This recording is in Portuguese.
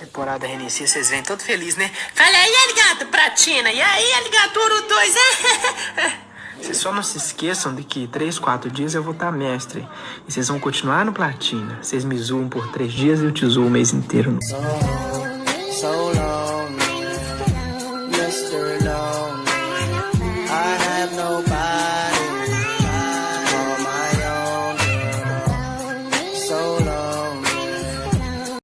Temporada reinicia, vocês vêm todo feliz, né? Fala aí, Aligato, Pratina. E aí, Aligaturo 2? Vocês só não se esqueçam de que 3, 4 dias eu vou estar mestre. E vocês vão continuar no Platina. Vocês me zoam por 3 dias e eu te zoo o mês inteiro.